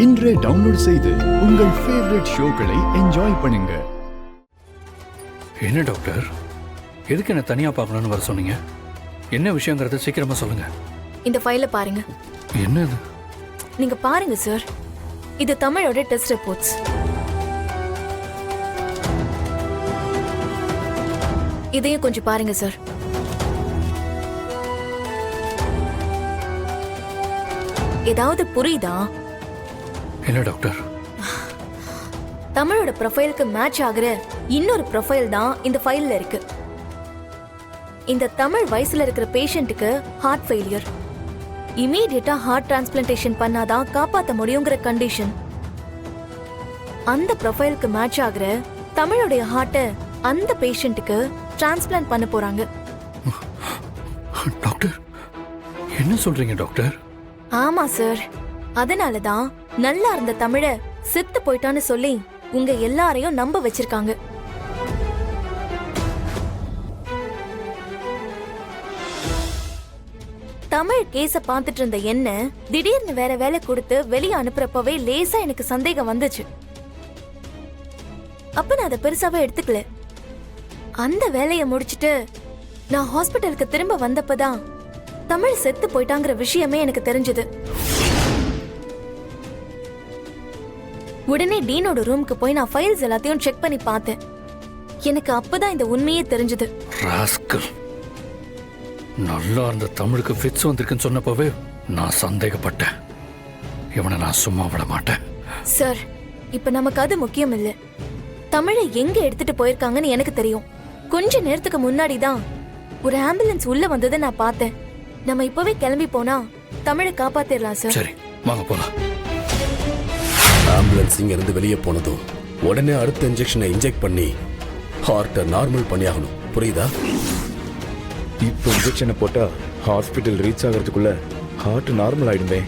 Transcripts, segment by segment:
இன்றே டவுன்லோட் செய்து உங்கள் ஃபேவரட் ஷோக்களை என்ஜாய் பண்ணுங்க. என்ன டாக்டர், எதுக்கு என்ன தனியா பார்க்கணும்னு வர சொன்னீங்க? என்ன விஷயங்கிறத சீக்கிரமா சொல்லுங்க. இந்த ஃபைலை பாருங்க. என்ன இது? நீங்க பாருங்க சார், இது தமிழோட டெஸ்ட் ரிப்போர்ட்ஸ். இதையும் கொஞ்சம் பாருங்க சார். ஏதாவது புரியுதா? என்ன டாக்டர்? தமிழோட ப்ரொஃபைலுக்கு மேட்ச் ஆகுற இன்னொரு ப்ரொஃபைல் தான் இந்த ஃபைல்ல இருக்கு. இந்த தமிழ் வயசுல இருக்கிற பேஷண்ட்டுக்கு ஹார்ட் ஃபெயிலியர், இமீடியட்டா ஹார்ட் டிரான்ஸ்பிளான்டேஷன் பண்ணாதான் காப்பாற்ற முடியுங்கிற கண்டிஷன். அந்த ப்ரொஃபைலுக்கு மேட்ச் ஆகுற தமிழோடைய ஹார்ட்டை அந்த பேஷண்ட்டுக்கு டிரான்ஸ்பிளான்ட் பண்ண போறாங்க. டாக்டர், என்ன சொல்றீங்க டாக்டர்? ஆமா சார், அதனாலதான் நல்லா இருந்த தமிழ செத்து போயிட்டான்னு சொல்லி உங்க எல்லாரையும் நம்ப வச்சிருக்காங்க. தமிழ் கேஸ பாத்துட்டு இருந்த என்ன திடீர்னு வேற வேலை கொடுத்து வெளியே அனுப்புறப்பவே லேசா எனக்கு சந்தேகம் வந்துச்சு. அப்ப நான் அதை பெருசாவே எடுத்துக்கல. அந்த வேலையை முடிச்சிட்டு நான் ஹாஸ்பிட்டலுக்கு திரும்ப வந்தப்பதான் தமிழ் செத்து போயிட்டாங்கிற விஷயமே எனக்கு தெரிஞ்சது. உடனே டீனோட ரூமுக்கு போய் நான் ஃபைல்ஸ் எல்லாத்தையும் செக் பண்ணி பார்த்தேன். எனக்கு அப்பதான் இந்த உண்மையே தெரிஞ்சது. ராஸ்கல், நல்லா இருந்த தமிழுக்கு ஃபிட்ஸ் வந்திருக்குன்னு சொன்னப்பவே நான் சந்தேகப்பட்டேன். இவனை நான் சும்மா விட மாட்டேன். சார், இப்ப நமக்கு அது முக்கியம் இல்ல. தமிழை எங்க எடுத்துட்டு போயிருக்காங்கன்னு எனக்கு தெரியும். கொஞ்ச நேரத்துக்கு முன்னாடி தான் ஒரு ஆம்புலன்ஸ் உள்ள வந்ததை நான் பார்த்தேன். நம்ம இப்பவே கிளம்பி போனா தமிழை காப்பாத்திரலாம் சார். சரி, வாங்க போலாம். ஆம்புலன்ஸ் இங்க இருந்து வெளியே போனதும் உடனே அடுத்த இன்ஜெக்ஷனை இன்ஜெக்ட் பண்ணி ஹார்ட்டை நார்மல் பண்ணியாகணும். புரியுதா? இப்போ இன்ஜெக்ஷனை போட்டா ஹாஸ்பிட்டல் ரீச் ஆகிறதுக்குள்ள ஹார்ட் நார்மல் ஆயிடுமே.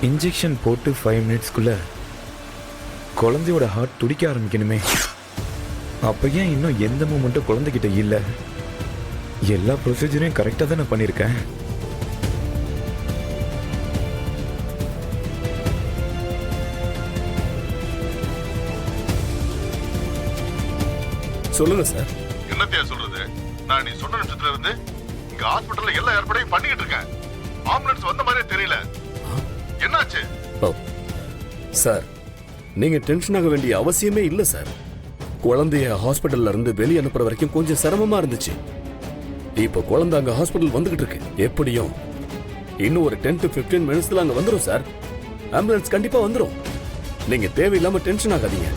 இன்ஜெக்ஷன் போட்டு 5 மினிட்ஸ்க்குள்ள குழந்தையோட ஹார்ட் துடிக்க ஆரம்பிக்கணுமே. அப்ப ஏன் இன்னும் எந்த மூமெண்ட்டும் குழந்தைகிட்ட இல்லை? எல்லா ப்ரொசீஜரையும் கரெக்டாக தான் நான் பண்ணியிருக்கேன். சொல்லுங்க சார். என்னத்தையா சொல்றது? நான் நீ சொன்ன நிமிஷத்துல இருந்து இங்க ஹாஸ்பிட்டல்ல எல்லா ஏற்பாடையும் பண்ணிக்கிட்டு இருக்கேன். ஆம்புலன்ஸ் வந்த மாதிரியே தெரியல. என்னாச்சு? சார், நீங்க டென்ஷன் ஆக வேண்டிய அவசியமே இல்ல சார். குழந்தைய ஹாஸ்பிட்டல்ல இருந்து வெளியே அனுப்புற வரைக்கும் கொஞ்சம் சிரமமா இருந்துச்சு. இப்போ குழந்தை அங்க ஹாஸ்பிட்டல் வந்துகிட்டு இருக்கு. எப்படியும் இன்னும் ஒரு 10 to 15 மினிட்ஸ்ல அங்க வந்துரும் சார். ஆம்புலன்ஸ் கண்டிப்பா வந்துரும். நீங்க தேவையில்லாம டென்ஷன் ஆகாதீங்க.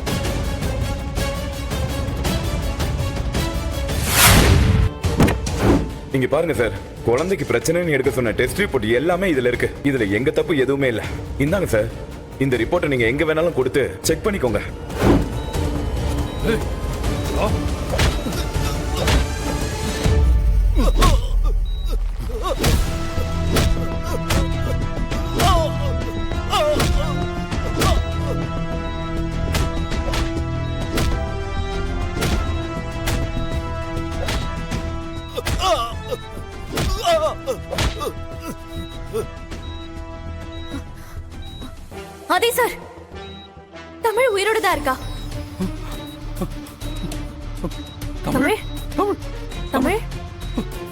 இங்க பாருங்க சார், குழந்தைக்கு பிரச்சனைன்னு எடுக்க சொன்ன டெஸ்ட் ரிப்போர்ட் எல்லாமே இதுல இருக்கு. இதுல எங்க தப்பு எதுவுமே இல்ல. இந்தாங்க சார், இந்த ரிப்போர்ட்டை நீங்க எங்க வேணாலும் கொடுத்து செக் பண்ணிக்கோங்க. அதே சார், தமிழ் உயிரோட தான் இருக்கா? தமிழ் தமிழ்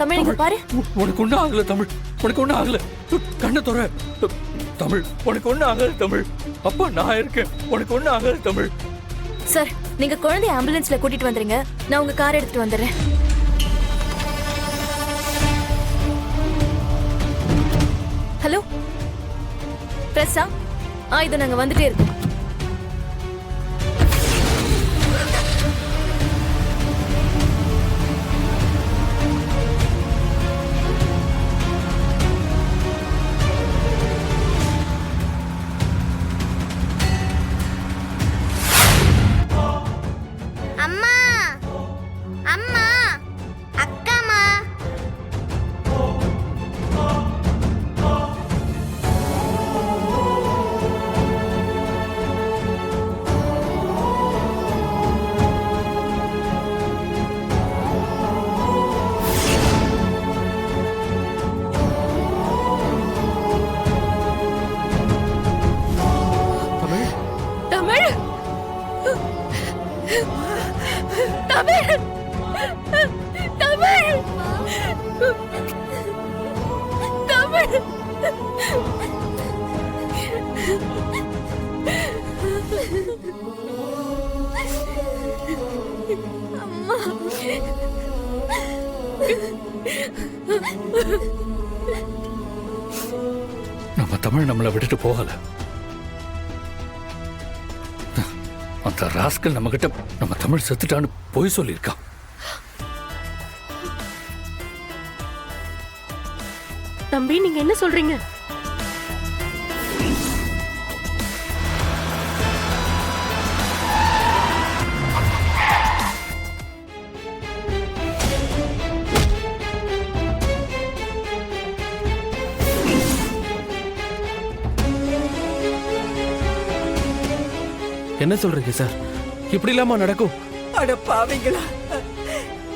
தமிழ் இங்க பாரு. உனக்கு ஒன்றும் ஆகல தமிழ், உனக்கு ஒன்றும் ஆகல. கண்ணை துற தமிழ், உனக்கு ஒன்றும் ஆகல தமிழ். அப்பா நான் இருக்கேன், உனக்கு ஒன்றும் ஆகல தமிழ். சார், நீங்க குழந்தைய ஆம்புலன்ஸ்ல கூட்டிட்டு வந்துருங்க. நான் உங்க கார் எடுத்துட்டு வந்துடுறேன். ஹலோ பிரசா, இது நாங்க வந்துட்டே இருக்கோம். நம்ம தமிழ் நம்மளை விட்டுட்டு போகல. அந்த ராஸ்கல் நம்ம கிட்ட நம்ம தமிழ் செத்துட்டான்னு போய் சொல்லியிருக்கான். தம்பி, நீங்க என்ன சொல்றீங்க? என்ன சொல்றீங்க சார்? இப்படி இல்லாம நடக்கும்? அட பாவிங்களா,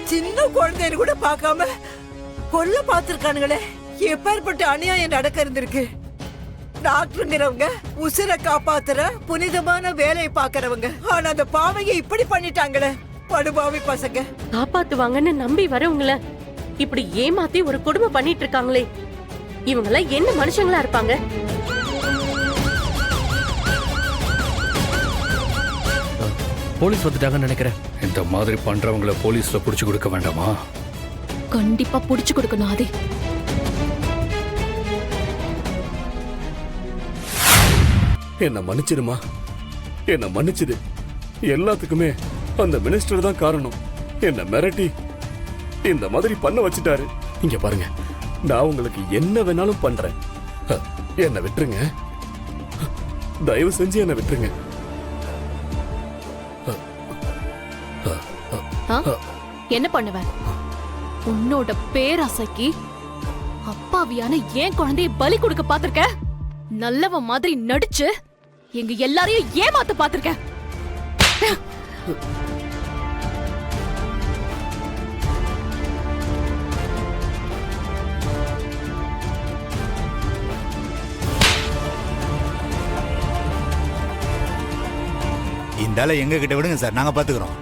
சின்ன குழந்தைன்னு கூட பார்க்காம கொல்ல பார்த்திருக்கானுங்களே. எப்பேற்பட்ட அநியாயம் நடக்க இருந்திருக்கு. டாக்டருங்கிறவங்க உசிரை காப்பாத்துற புனிதமான வேலையை பாக்குறவங்க, ஆனா அந்த பாவைங்க இப்படி பண்ணிட்டாங்களே. படுபாவி பசங்க. காப்பாத்துவாங்கன்னு நம்பி வரவங்கள இப்படி ஏமாத்தி ஒரு குடும்பம் பண்ணிட்டு இருக்காங்களே, இவங்கள என்ன மனுஷங்களா இருப்பாங்க? போலீஸ் வந்துட்டாங்கன்னு நினைக்கிறேன். இந்த மாதிரி பண்றவங்கள போலீஸ்ல புடிச்சு கொடுக்க வேண்டாமா? கண்டிப்பா புடிச்சு கொடுக்கணும் ஆதி. என்ன மன்னிச்சிடுமா, என்ன மன்னிச்சிடு. எல்லாத்துக்குமே அந்த மினிஸ்டர் தான் காரணம். என்ன மிரட்டி இந்த மாதிரி பண்ண வச்சுட்டாரு. இங்க பாருங்க, நான் உங்களுக்கு என்ன வேணாலும் பண்றேன். என்ன விட்டுருங்க, தயவு செஞ்சு என்ன விட்டுருங்க. என்ன பண்ணுவ? உன்னோட பேராசைக்கு அப்பாவியான ஏன் குழந்தைய பலி கொடுக்க பாத்திருக்க. நல்லவ மாதிரி நடிச்சு எங்க எல்லாரையும் ஏமாத்த பாத்திருக்க. இந்த எங்க கிட்ட விடுங்க சார், நாங்க பாத்துக்கிறோம்.